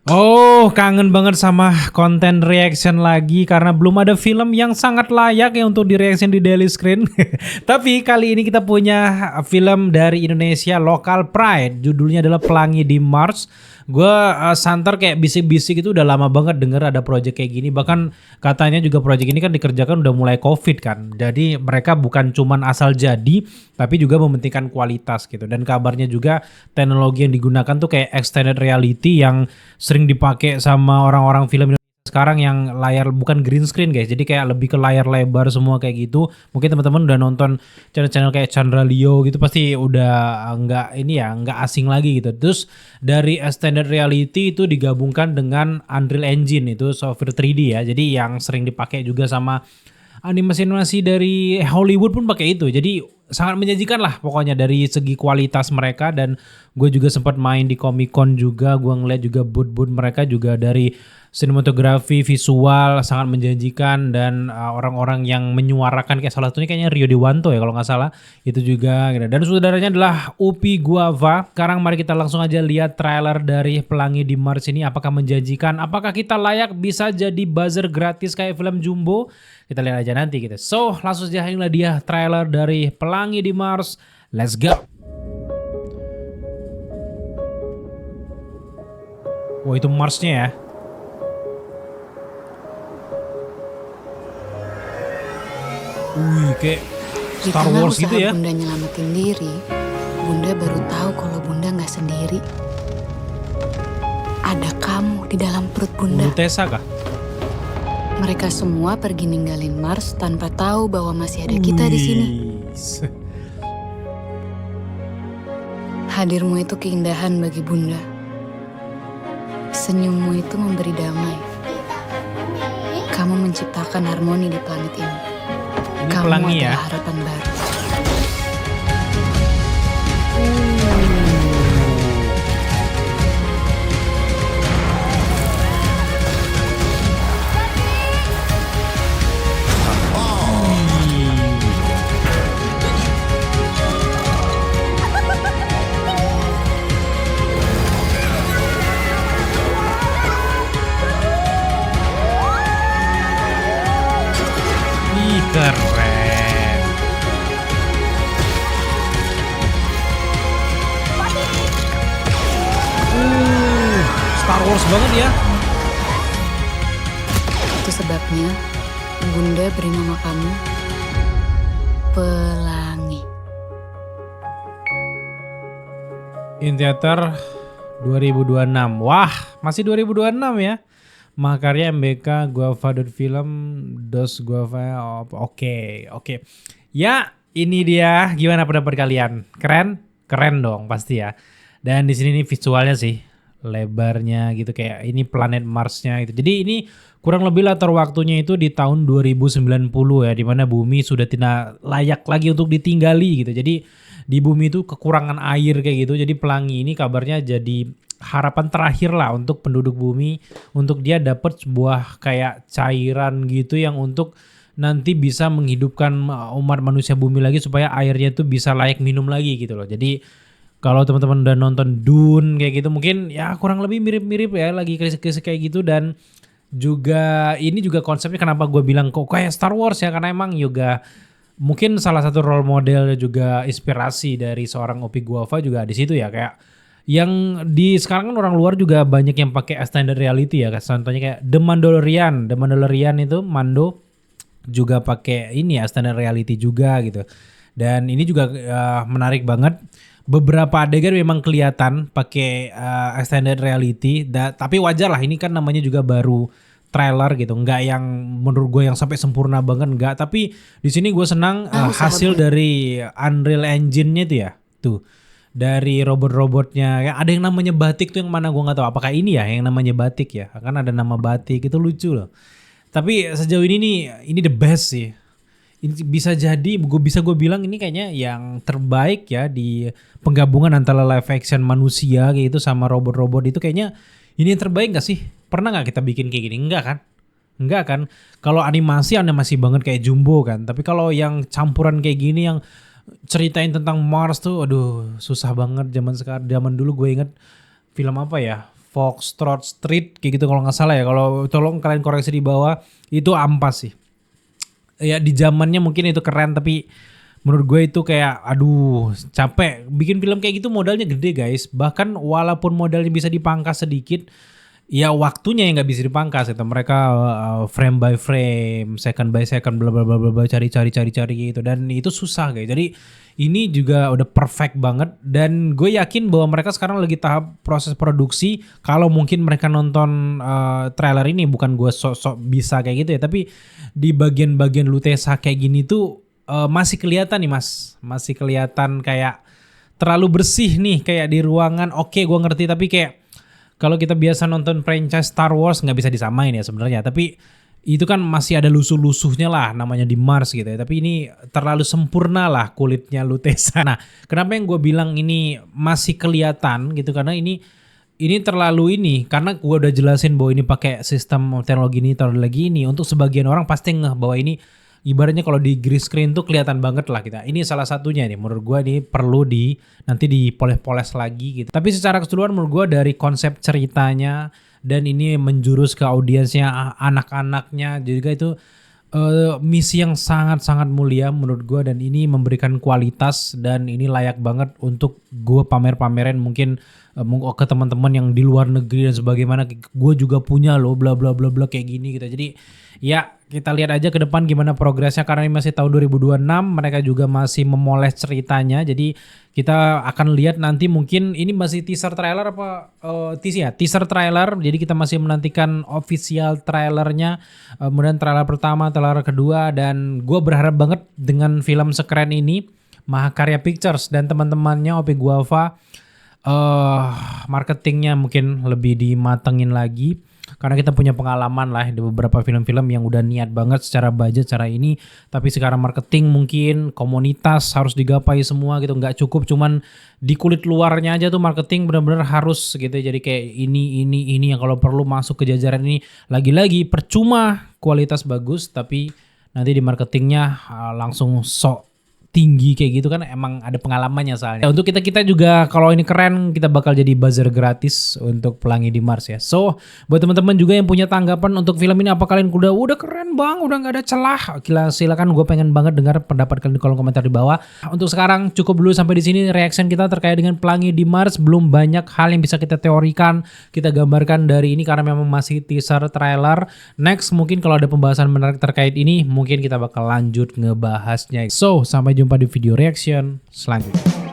Oh, kangen banget sama konten reaction lagi karena belum ada film yang sangat layak ya untuk di-reaction di Daily Screen. Tapi kali ini kita punya film dari Indonesia, lokal Pride. Judulnya adalah Pelangi di Mars. Gue santer kayak bisik-bisik itu udah lama banget denger ada project kayak gini. Bahkan katanya juga project ini kan dikerjakan udah mulai COVID kan. Jadi mereka bukan cuman asal jadi, tapi juga mementingkan kualitas gitu. Dan kabarnya juga teknologi yang digunakan tuh kayak extended reality yang sering dipakai sama orang-orang film Indonesia sekarang yang layar bukan green screen guys, jadi kayak lebih ke layar lebar semua kayak gitu. Mungkin teman-teman udah nonton channel-channel kayak Chandra Leo gitu pasti udah nggak asing lagi gitu. Terus dari extended reality itu digabungkan dengan Unreal Engine, itu software 3D ya, jadi yang sering dipakai juga sama animasi-animasi dari Hollywood pun pakai itu. Jadi sangat menjanjikan lah pokoknya dari segi kualitas mereka. Dan gue juga sempat main di Comic Con juga, gue ngeliat juga booth-booth mereka juga dari sinematografi, visual sangat menjanjikan. Dan orang-orang yang menyuarakan kayak salah satunya kayaknya Rio Dewanto ya kalau nggak salah, itu juga gitu. Dan saudaranya adalah Upi Guava. Sekarang mari kita langsung aja lihat trailer dari Pelangi di Mars ini, apakah menjanjikan, apakah kita layak bisa jadi buzzer gratis kayak film Jumbo. Kita lihat aja nanti gitu. So langsung aja, inilah dia trailer dari Pelangi di Mars. Let's go. Wah, itu Marsnya ya. Wih, kayak Star Wars gitu ya. Di tengah usaha Bunda nyelamatin diri, Bunda baru tahu kalau Bunda nggak sendiri. Ada kamu di dalam perut Bunda. Bunda Tessa kah? Mereka semua pergi ninggalin Mars tanpa tahu bahwa masih ada kita di sini. Hadirmu itu keindahan bagi Bunda. Senyummu itu memberi damai. Kamu menciptakan harmoni di planet ini. Ini Kamu Pelangi ya. adalah harapan baru. Ih, keren. Star Wars banget ya. Itu sebabnya Bunda beri nama kamu Pelangi. In Theater 2026. Wah, masih 2026 ya. Makarya MBK Guava Film Dos Guava. Oke. Ya, ini dia. Gimana pendapat kalian? Keren? Keren dong pasti ya. Dan di sini nih visualnya sih, lebarnya gitu kayak ini planet Marsnya gitu. Jadi ini kurang lebih latar waktunya itu di tahun 2090 ya, dimana bumi sudah tidak layak lagi untuk ditinggali gitu. Jadi di bumi itu kekurangan air kayak gitu. Jadi Pelangi ini kabarnya jadi harapan terakhir lah untuk penduduk bumi, untuk dia dapat sebuah kayak cairan gitu yang untuk nanti bisa menghidupkan umat manusia bumi lagi supaya airnya itu bisa layak minum lagi gitu loh. Jadi kalau teman-teman udah nonton Dune kayak gitu mungkin ya kurang lebih mirip-mirip ya, lagi krisis-krisis kayak gitu. Dan juga ini juga konsepnya kenapa gue bilang kok kayak Star Wars ya, karena emang juga mungkin salah satu role model juga inspirasi dari seorang Upi Guava juga di situ ya, kayak yang di sekarang kan orang luar juga banyak yang pakai extended reality ya, contohnya kayak The Mandalorian itu Mando juga pakai ini ya extended reality juga gitu. Dan ini juga menarik banget. Beberapa adegan memang kelihatan pakai extended reality, tapi wajar lah, ini kan namanya juga baru trailer gitu, nggak yang menurut gue yang sampai sempurna banget nggak. Tapi di sini gue senang hasil dari Unreal Engine-nya itu ya, tuh dari robot-robotnya. Ya, ada yang namanya batik tuh, yang mana gue nggak tahu apakah ini ya yang namanya batik ya, kan ada nama batik, itu lucu loh. Tapi sejauh ini nih ini the best sih. Ini bisa jadi gue bilang ini kayaknya yang terbaik ya di penggabungan antara live action manusia kayak gitu sama robot-robot itu. Kayaknya ini yang terbaik gak sih? Pernah gak kita bikin kayak gini? Enggak kan? Kalau animasi banget kayak Jumbo kan. Tapi kalau yang campuran kayak gini yang ceritain tentang Mars tuh, aduh susah banget zaman sekarang. Zaman dulu gue inget film apa ya? Foxtrot Street kayak gitu kalau nggak salah ya. Kalau tolong kalian koreksi di bawah, itu ampas sih. Ya di zamannya mungkin itu keren, tapi menurut gue itu kayak aduh capek bikin film kayak gitu, modalnya gede guys. Bahkan walaupun modalnya bisa dipangkas sedikit, ya waktunya yang nggak bisa dipangkas itu. Mereka frame by frame, second by second, bla bla bla bla bla, cari gitu, dan itu susah guys. Jadi ini juga udah perfect banget, dan gue yakin bahwa mereka sekarang lagi tahap proses produksi. Kalau mungkin mereka nonton trailer ini, bukan gue sok-sok bisa kayak gitu ya, tapi di bagian-bagian Lutesa kayak gini tuh masih kelihatan nih mas, masih kelihatan kayak terlalu bersih nih kayak di ruangan. Oke, gue ngerti, tapi kayak kalau kita biasa nonton franchise Star Wars nggak bisa disamain ya sebenarnya, tapi itu kan masih ada lusuh-lusuhnya lah namanya di Mars gitu ya. Tapi ini terlalu sempurna lah kulitnya Lutesa. Nah, kenapa yang gue bilang ini masih kelihatan gitu, karena ini terlalu ini, karena gue udah jelasin bahwa ini pakai sistem teknologi ini. Untuk sebagian orang pasti ngeh bahwa ini ibaratnya kalau di green screen tuh kelihatan banget lah kita. Ini salah satunya nih, menurut gue ini perlu nanti dipoles-poles lagi gitu. Tapi secara keseluruhan menurut gue dari konsep ceritanya, dan ini menjurus ke audiensnya anak-anaknya juga, itu misi yang sangat-sangat mulia menurut gue, dan ini memberikan kualitas, dan ini layak banget untuk gue pamer-pamerin mungkin ke teman-teman yang di luar negeri dan sebagaimana, gue juga punya loh bla bla bla bla kayak gini gitu. Jadi ya kita lihat aja ke depan gimana progresnya, karena ini masih tahun 2026, mereka juga masih memoles ceritanya. Jadi kita akan lihat nanti, mungkin ini masih teaser trailer apa teaser trailer, jadi kita masih menantikan official trailernya, kemudian trailer pertama, trailer kedua, dan gue berharap banget dengan film sekeren ini Mahakarya Pictures dan teman-temannya OP Guava marketingnya mungkin lebih dimatengin lagi, karena kita punya pengalaman lah di beberapa film-film yang udah niat banget secara budget, secara ini, tapi sekarang marketing mungkin komunitas harus digapai semua gitu, nggak cukup cuman di kulit luarnya aja tuh marketing benar-benar harus gitu. Jadi kayak ini yang kalau perlu masuk ke jajaran ini, lagi-lagi percuma kualitas bagus tapi nanti di marketingnya langsung sok tinggi kayak gitu kan, emang ada pengalamannya soalnya. Untuk kita juga kalau ini keren, kita bakal jadi buzzer gratis untuk Pelangi di Mars ya. So buat teman-teman juga yang punya tanggapan untuk film ini, apa kalian udah keren bang, udah nggak ada celah, silakan, gue pengen banget dengar pendapat kalian di kolom komentar di bawah. Untuk sekarang cukup dulu sampai di sini reaction kita terkait dengan Pelangi di Mars. Belum banyak hal yang bisa kita teorikan, kita gambarkan dari ini karena memang masih teaser trailer. Next mungkin kalau ada pembahasan menarik terkait ini, mungkin kita bakal lanjut ngebahasnya. So sampai jumpa di video reaction selanjutnya.